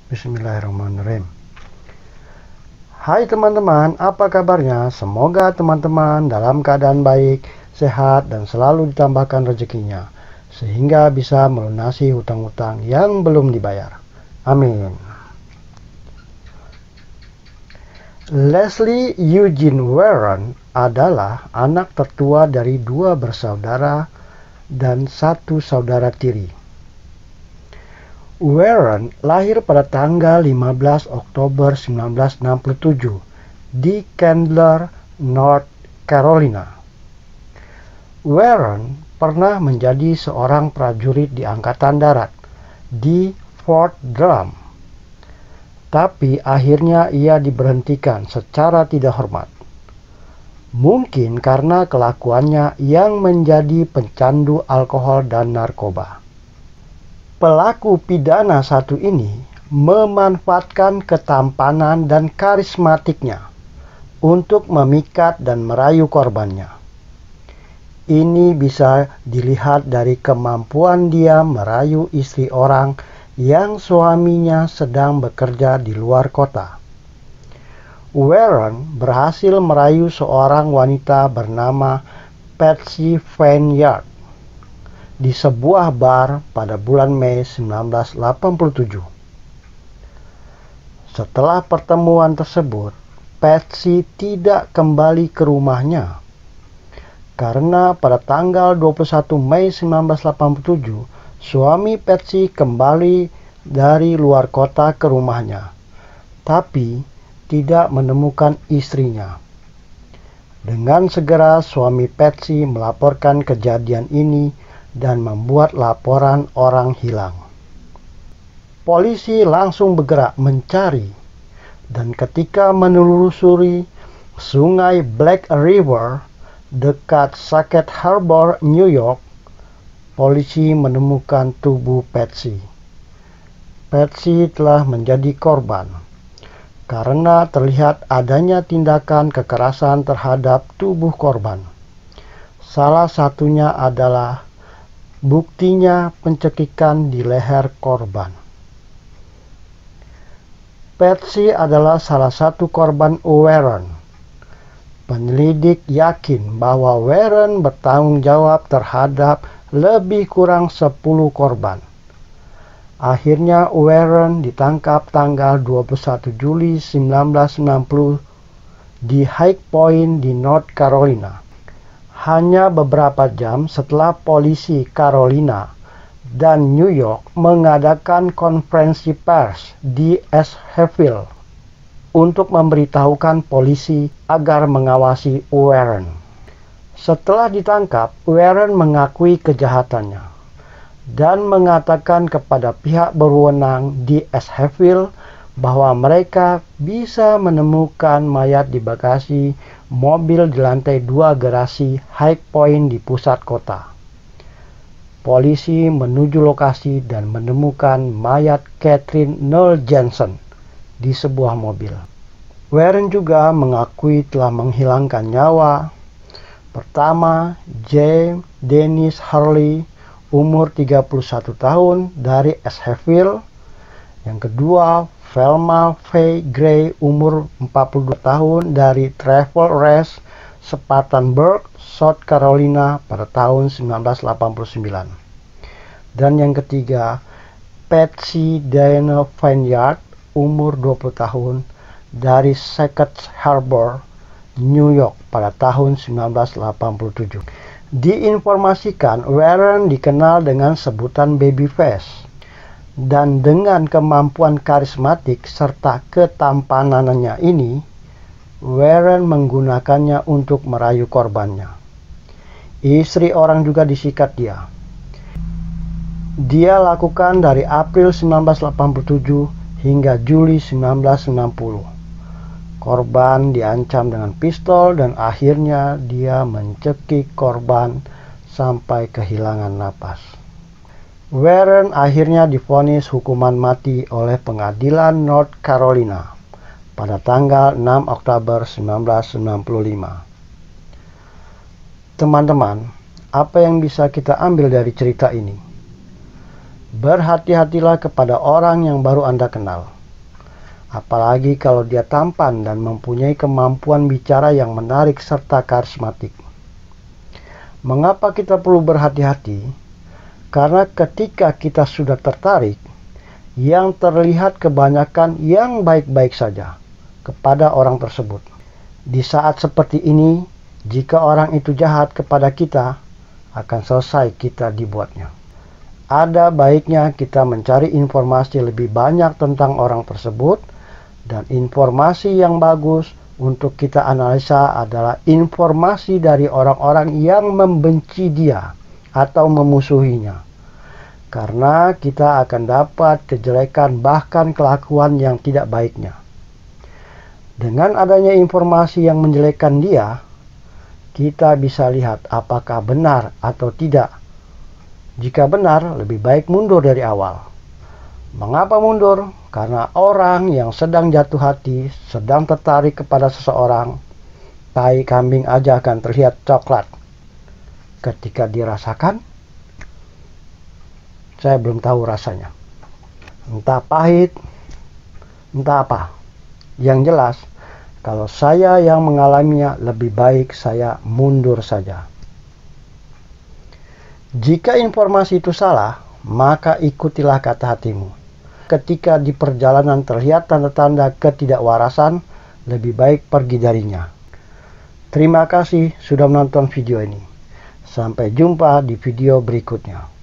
Bismillahirrahmanirrahim. Hai teman-teman, apa kabarnya? Semoga teman-teman dalam keadaan baik, sehat, dan selalu ditambahkan rezekinya, sehingga bisa melunasi hutang-hutang yang belum dibayar. Amin. Leslie Eugene Warren adalah anak tertua dari 2 bersaudara dan 1 saudara tiri. Warren lahir pada tanggal 15 Oktober 1967 di Chandler, North Carolina. Warren pernah menjadi seorang prajurit di Angkatan Darat di Fort Drum, tapi akhirnya ia diberhentikan secara tidak hormat. Mungkin karena kelakuannya yang menjadi pecandu alkohol dan narkoba. Pelaku pidana satu ini memanfaatkan ketampanan dan karismatiknya untuk memikat dan merayu korbannya. Ini bisa dilihat dari kemampuan dia merayu istri orang yang suaminya sedang bekerja di luar kota. Warren berhasil merayu seorang wanita bernama Patsy Vineyard di sebuah bar pada bulan Mei 1987. Setelah pertemuan tersebut, Patsy tidak kembali ke rumahnya karena pada tanggal 21 Mei 1987 suami Patsy kembali dari luar kota ke rumahnya, tapi tidak menemukan istrinya. Dengan segera suami Patsy melaporkan kejadian ini dan membuat laporan orang hilang. Polisi langsung bergerak mencari, dan ketika menelusuri sungai Black River dekat Saket Harbor, New York, polisi menemukan tubuh Patsy. Patsy telah menjadi korban karena terlihat adanya tindakan kekerasan terhadap tubuh korban. Salah satunya adalah buktinya pencekikan di leher korban. Patsy adalah salah satu korban Warren. Penyelidik yakin bahwa Warren bertanggung jawab terhadap lebih kurang 10 korban. Akhirnya Warren ditangkap tanggal 21 Juli 1990 di High Point di North Carolina. Hanya beberapa jam setelah polisi Carolina dan New York mengadakan konferensi pers di East Hayfield untuk memberitahukan polisi agar mengawasi Warren. Setelah ditangkap, Warren mengakui kejahatannya dan mengatakan kepada pihak berwenang di East Hayfield bahwa mereka bisa menemukan mayat di bagasi mobil di lantai 2 garasi High Point di pusat kota. Polisi menuju lokasi dan menemukan mayat Catherine Noel Jensen di sebuah mobil. Warren juga mengakui telah menghilangkan nyawa. Pertama, James Dennis Hurley, umur 31 tahun dari East Hayfield. Yang kedua, Velma Faye Gray, umur 42 tahun dari Travel Rest, Spartanburg, South Carolina pada tahun 1989. Dan yang ketiga, Patsy Diana Vineyard, umur 20 tahun dari Saket Harbor, New York pada tahun 1987. Diinformasikan Warren dikenal dengan sebutan Babyface, dan dengan kemampuan karismatik serta ketampanannya ini, Warren menggunakannya untuk merayu korbannya. Istri orang juga disikat dia. Dia lakukan dari April 1987 hingga Juli 1990. Korban diancam dengan pistol dan akhirnya dia mencekik korban sampai kehilangan napas. Warren akhirnya divonis hukuman mati oleh pengadilan North Carolina pada tanggal 6 Oktober 1995. Teman-teman, apa yang bisa kita ambil dari cerita ini? Berhati-hatilah kepada orang yang baru Anda kenal. apalagi kalau dia tampan dan mempunyai kemampuan bicara yang menarik serta karismatik. Mengapa kita perlu berhati-hati? Karena ketika kita sudah tertarik, yang terlihat kebanyakan yang baik-baik saja kepada orang tersebut. Di saat seperti ini, jika orang itu jahat kepada kita, akan selesai kita dibuatnya. Ada baiknya kita mencari informasi lebih banyak tentang orang tersebut, dan informasi yang bagus untuk kita analisa adalah informasi dari orang-orang yang membenci dia atau memusuhinya. Karena kita akan dapat kejelekan bahkan kelakuan yang tidak baiknya. Dengan adanya informasi yang menjelekkan dia, kita bisa lihat apakah benar atau tidak. Jika benar, lebih baik mundur dari awal. Mengapa mundur? Karena orang yang sedang jatuh hati, sedang tertarik kepada seseorang, tai kambing aja akan terlihat coklat. Ketika dirasakan, saya belum tahu rasanya. Entah pahit, entah apa. Yang jelas, kalau saya yang mengalaminya, lebih baik saya mundur saja. Jika informasi itu salah, maka ikutilah kata hatimu. Ketika di perjalanan terlihat tanda-tanda ketidakwarasan, lebih baik pergi darinya. Terima kasih sudah menonton video ini. Sampai jumpa di video berikutnya.